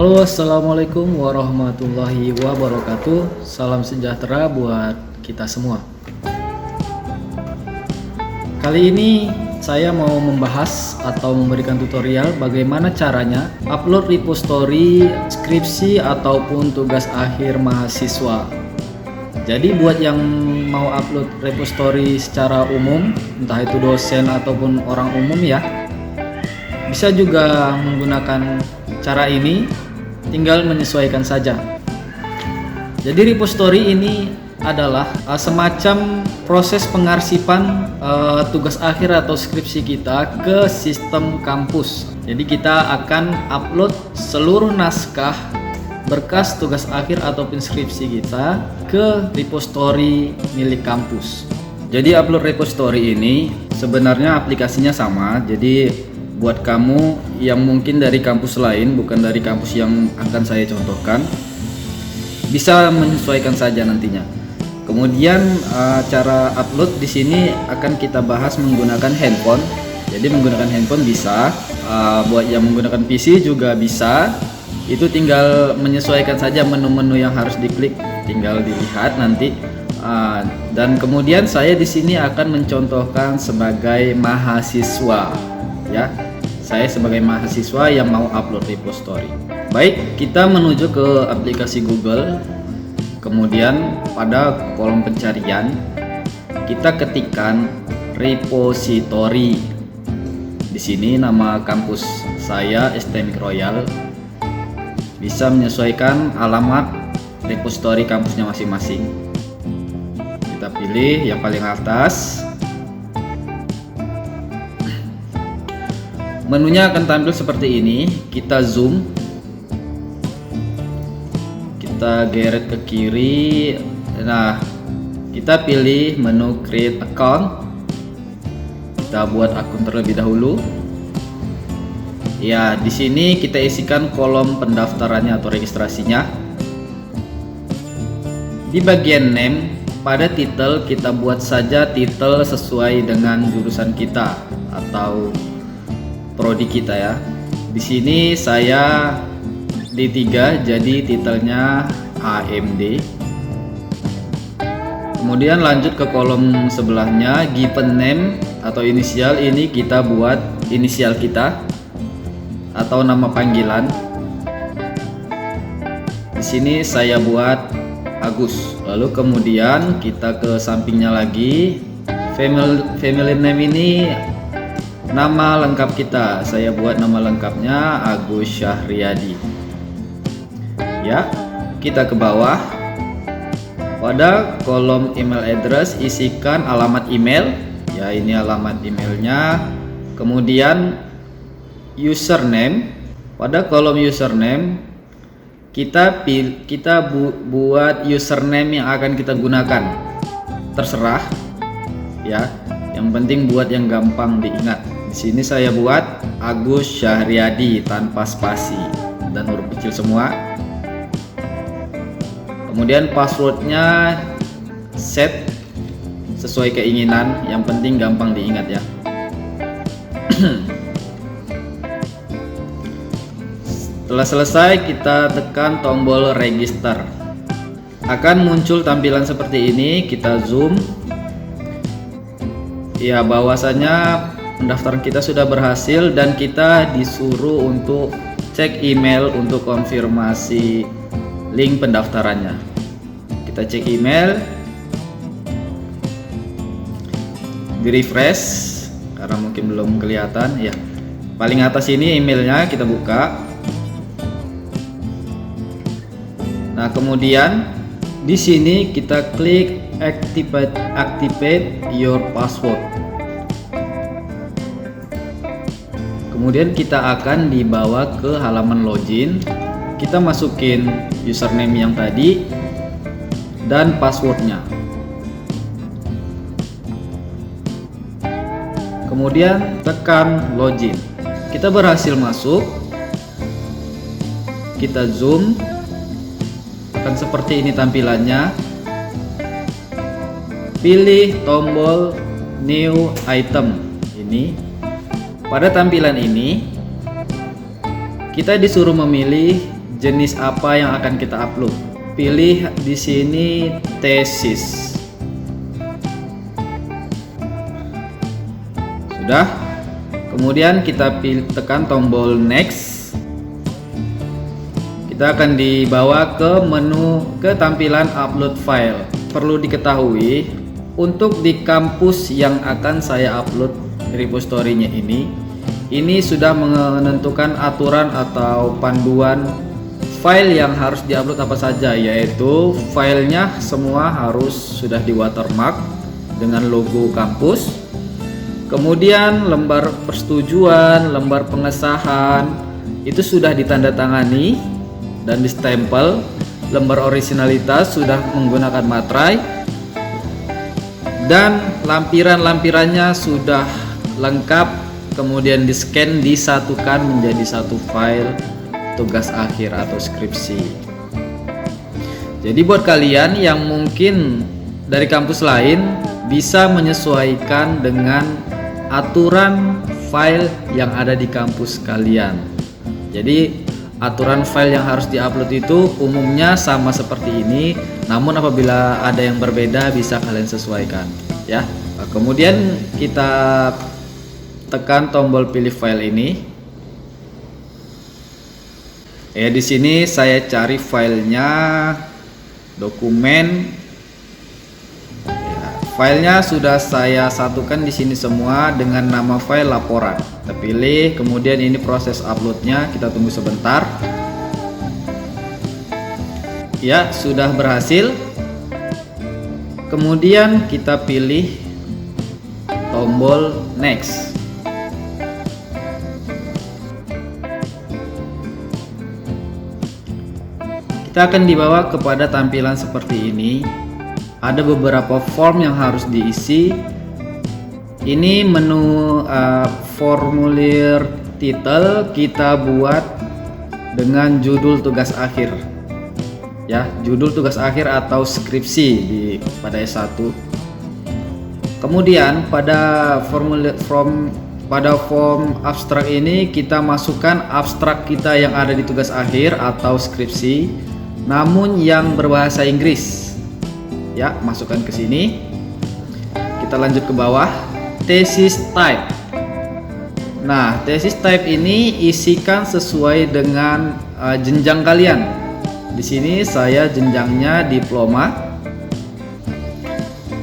Halo, assalamualaikum warahmatullahi wabarakatuh. Salam sejahtera buat kita semua. Kali ini saya mau membahas atau memberikan tutorial bagaimana caranya upload repository skripsi ataupun tugas akhir mahasiswa. Jadi buat yang mau upload repository secara umum, entah itu dosen ataupun orang umum ya, bisa juga menggunakan cara ini, tinggal menyesuaikan saja. Jadi repository ini adalah semacam proses pengarsipan tugas akhir atau skripsi kita ke sistem kampus. Jadi kita akan upload seluruh naskah, berkas tugas akhir ataupun skripsi kita ke repository milik kampus. Jadi upload repository ini sebenarnya aplikasinya sama. Jadi buat kamu yang mungkin dari kampus lain, bukan dari kampus yang akan saya contohkan, bisa menyesuaikan saja nantinya. Kemudian cara upload di sini akan kita bahas menggunakan handphone. Jadi menggunakan handphone bisa, buat yang menggunakan PC juga bisa. Itu tinggal menyesuaikan saja menu-menu yang harus diklik, tinggal dilihat nanti. Dan kemudian saya di sini akan mencontohkan sebagai mahasiswa, ya. Saya sebagai mahasiswa yang mau upload repository. Baik, kita menuju ke aplikasi Google. Kemudian pada kolom pencarian kita ketikkan repository. Di sini nama kampus saya STMIK Royal. Bisa menyesuaikan alamat repository kampusnya masing-masing. Kita pilih yang paling atas. Menunya akan tampil seperti ini. Kita zoom, kita geret ke kiri. Nah, kita pilih menu create account. Kita buat akun terlebih dahulu. Ya, di sini kita isikan kolom pendaftarannya atau registrasinya. Di bagian name, pada title kita buat saja title sesuai dengan jurusan kita atau prodi kita ya. Di sini saya D3, jadi titelnya AMD. Kemudian lanjut ke kolom sebelahnya, given name atau inisial, ini kita buat inisial kita atau nama panggilan. Di sini saya buat Agus. Lalu kemudian kita ke sampingnya lagi, family name ini nama lengkap kita. Saya buat nama lengkapnya Agus Syahriadi. Ya, kita ke bawah. Pada kolom email address isikan alamat email. Ya, ini alamat emailnya. Kemudian username. Pada kolom username kita buat username yang akan kita gunakan. Terserah. Ya, yang penting buat yang gampang diingat. Di sini saya buat Agus Syahriadi tanpa spasi dan huruf kecil semua. Kemudian passwordnya set sesuai keinginan, yang penting gampang diingat ya. Setelah selesai kita tekan tombol register. Akan muncul tampilan seperti ini, kita zoom. Ya, bahwasanya pendaftaran kita sudah berhasil dan kita disuruh untuk cek email untuk konfirmasi link pendaftarannya. Kita cek email, di refresh karena mungkin belum kelihatan ya. Paling atas ini emailnya, kita buka. Nah, kemudian di sini kita klik activate your password. Kemudian kita akan dibawa ke halaman login. Kita masukin username yang tadi dan passwordnya. Kemudian tekan login. Kita berhasil masuk. Kita zoom. Akan seperti ini tampilannya. Pilih tombol new item. Ini. Pada tampilan ini kita disuruh memilih jenis apa yang akan kita upload. Pilih di sini tesis. Sudah. Kemudian kita tekan tombol next. Kita akan dibawa ke menu ketampilan upload file. Perlu diketahui, untuk di kampus yang akan saya upload repository-nya ini sudah menentukan aturan atau panduan file yang harus diupload apa saja, yaitu filenya semua harus sudah di watermark dengan logo kampus. Kemudian lembar persetujuan, lembar pengesahan itu sudah ditandatangani dan distempel. Lembar originalitas sudah menggunakan materai, dan lampiran-lampirannya sudah lengkap, kemudian di scan, disatukan menjadi satu file tugas akhir atau skripsi. Jadi buat kalian yang mungkin dari kampus lain, bisa menyesuaikan dengan aturan file yang ada di kampus kalian. Jadi aturan file yang harus diupload itu umumnya sama seperti ini, namun apabila ada yang berbeda bisa kalian sesuaikan ya. Kemudian kita tekan tombol pilih file ini. Di sini saya cari filenya, dokumen. Filenya sudah saya satukan di sini semua dengan nama file laporan. Kita pilih, kemudian ini proses uploadnya, kita tunggu sebentar. Ya, sudah berhasil. Kemudian kita pilih tombol next. Kita akan dibawa kepada tampilan seperti ini. Ada beberapa form yang harus diisi. Ini menu formulir title kita buat dengan judul tugas akhir. Ya, judul tugas akhir atau skripsi pada S1. Kemudian pada form abstrak ini kita masukkan abstrak kita yang ada di tugas akhir atau skripsi, namun yang berbahasa Inggris. Ya, masukkan ke sini. Kita lanjut ke bawah, thesis type. Nah, thesis type ini isikan sesuai dengan jenjang kalian. Di sini saya jenjangnya diploma.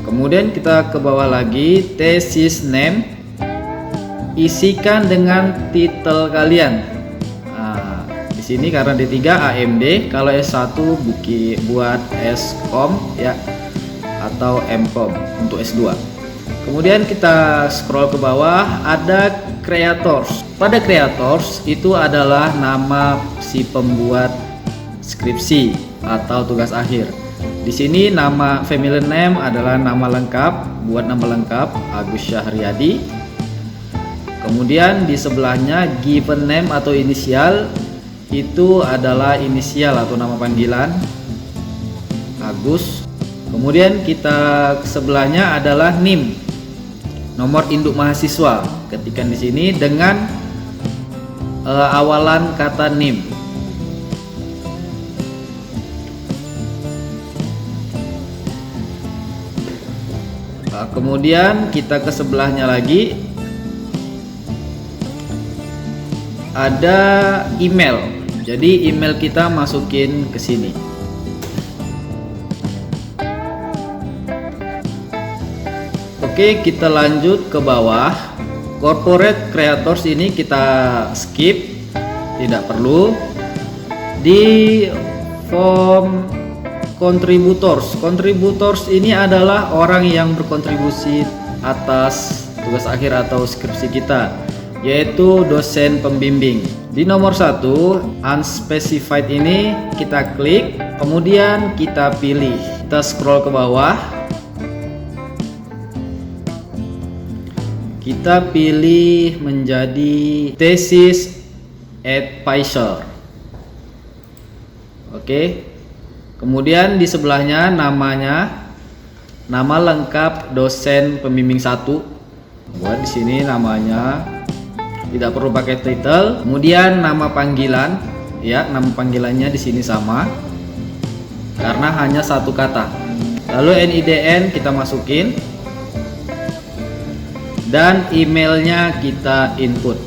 Kemudian kita ke bawah lagi, thesis name. Isikan dengan titel kalian. Nah, di sini karena D3 AMD, kalau S1 buat Skom ya, atau Mkom untuk S2. Kemudian kita scroll ke bawah, ada creators. Pada creators itu adalah nama si pembuat skripsi atau tugas akhir. Di sini nama family name adalah nama lengkap, buat nama lengkap Agus Syahriadi. Kemudian di sebelahnya given name atau inisial, itu adalah inisial atau nama panggilan Agus. Kemudian kita sebelahnya adalah NIM, nomor induk mahasiswa. Ketikkan di sini dengan awalan kata NIM. Kemudian kita ke sebelahnya lagi, ada email. Jadi email kita masukin ke sini. Oke, kita lanjut ke bawah. Corporate creators ini kita skip, tidak perlu. Di form contributors ini adalah orang yang berkontribusi atas tugas akhir atau skripsi kita, yaitu dosen pembimbing. Di nomor 1 unspecified ini kita klik, kemudian kita pilih. Kita scroll ke bawah. Kita pilih menjadi thesis advisor. Oke. Kemudian di sebelahnya namanya, nama lengkap dosen pembimbing 1. Buat di sini namanya, tidak perlu pakai title. Kemudian nama panggilan, Ya, nama panggilannya di sini sama karena hanya satu kata. Lalu NIDN kita masukin dan emailnya kita input.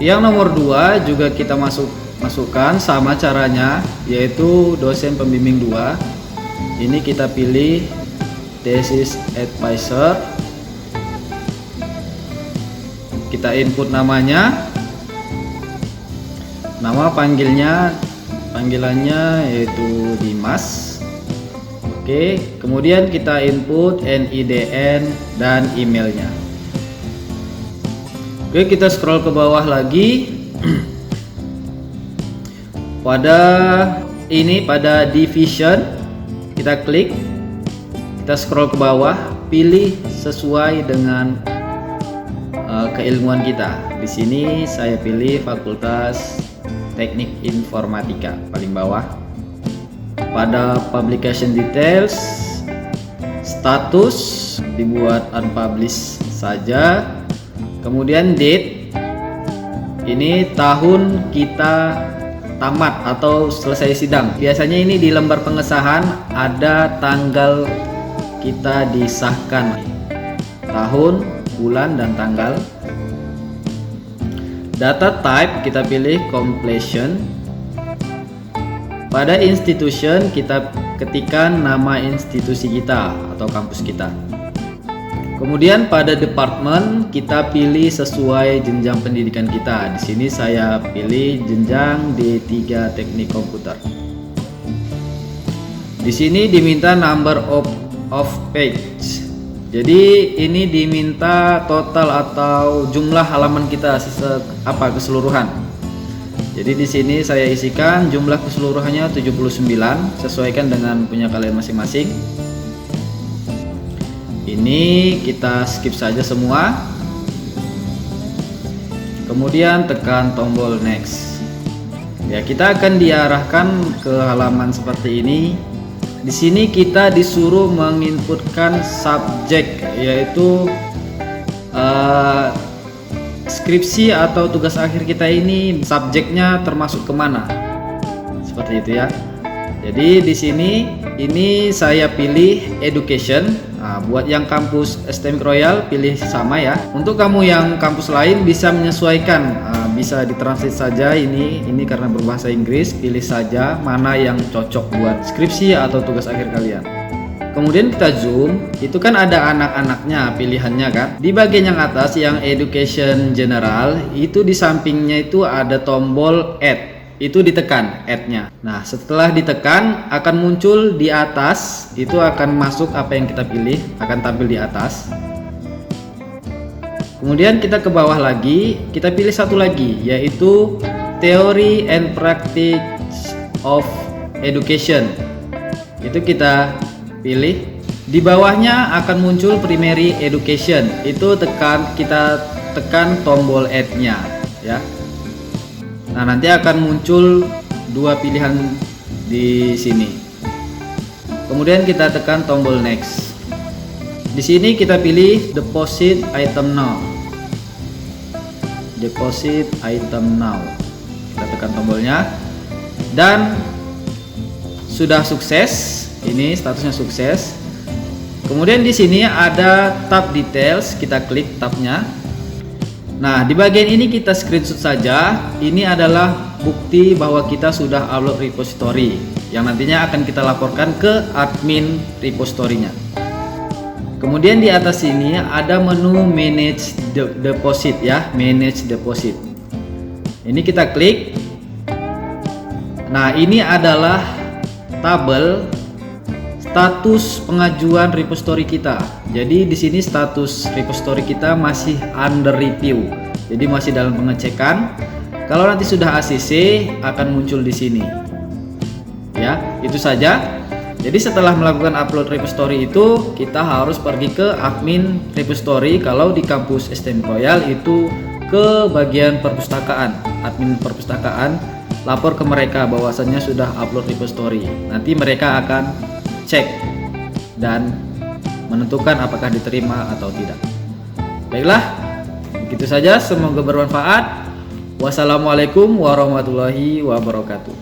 Yang nomor 2 juga kita masukkan sama caranya, yaitu dosen pembimbing 2. Ini kita pilih thesis advisor, kita input namanya, nama panggilannya yaitu Dimas. Oke, kemudian kita input NIDN dan emailnya. Oke, kita scroll ke bawah lagi. pada division kita klik, kita scroll ke bawah, pilih sesuai dengan keilmuan kita. Di sini saya pilih Fakultas Teknik Informatika paling bawah. Pada publication details, status dibuat unpublished saja. Kemudian date, ini tahun kita tamat atau selesai sidang. Biasanya ini di lembar pengesahan ada tanggal kita disahkan, tahun, bulan, dan tanggal. Data type kita pilih completion. Pada institution kita ketikkan nama institusi kita atau kampus kita. Kemudian pada department kita pilih sesuai jenjang pendidikan kita. Di sini saya pilih jenjang D3 Teknik Komputer. Di sini diminta number of page. Jadi ini diminta total atau jumlah halaman kita keseluruhan. Jadi di sini saya isikan jumlah keseluruhannya 79, sesuaikan dengan punya kalian masing-masing. Ini kita skip saja semua. Kemudian tekan tombol next. Ya, kita akan diarahkan ke halaman seperti ini. Di sini kita disuruh menginputkan subjek, yaitu skripsi atau tugas akhir kita ini subjeknya termasuk kemana, seperti itu ya. Jadi di sini ini saya pilih education. Nah, buat yang kampus STM Royal pilih sama ya. Untuk kamu yang kampus lain bisa menyesuaikan, bisa ditranslate saja ini karena berbahasa Inggris, pilih saja mana yang cocok buat skripsi atau tugas akhir kalian. Kemudian kita zoom, itu kan ada anak-anaknya pilihannya kan. Di bagian yang atas yang education general itu di sampingnya itu ada tombol add. Itu ditekan add-nya. Nah, setelah ditekan akan muncul di atas, itu akan masuk apa yang kita pilih, akan tampil di atas. Kemudian kita ke bawah lagi, kita pilih satu lagi, yaitu Theory and Practice of Education. Itu kita pilih. Di bawahnya akan muncul Primary Education. Itu kita tekan tombol add-nya ya. Nah, nanti akan muncul dua pilihan di sini. Kemudian kita tekan tombol next. Di sini kita pilih deposit item now. Deposit item now. Kita tekan tombolnya dan sudah sukses. Ini statusnya sukses. Kemudian di sini ada tab details, kita klik tabnya. Nah, di bagian ini kita screenshot saja. Ini adalah bukti bahwa kita sudah upload repository yang nantinya akan kita laporkan ke admin repository-nya. Kemudian di atas sini ada menu manage deposit ya, manage deposit. Ini kita klik. Nah, ini adalah tabel status pengajuan repository kita. Jadi di sini status repository kita masih under review. Jadi masih dalam pengecekan. Kalau nanti sudah ACC akan muncul di sini. Ya, itu saja. Jadi setelah melakukan upload repository itu kita harus pergi ke admin repository. Kalau di kampus STM Royal itu ke bagian perpustakaan, admin perpustakaan, lapor ke mereka bahwasannya sudah upload repository. Nanti mereka akan cek dan menentukan apakah diterima atau tidak. Baiklah, begitu saja, semoga bermanfaat. Wassalamualaikum warahmatullahi wabarakatuh.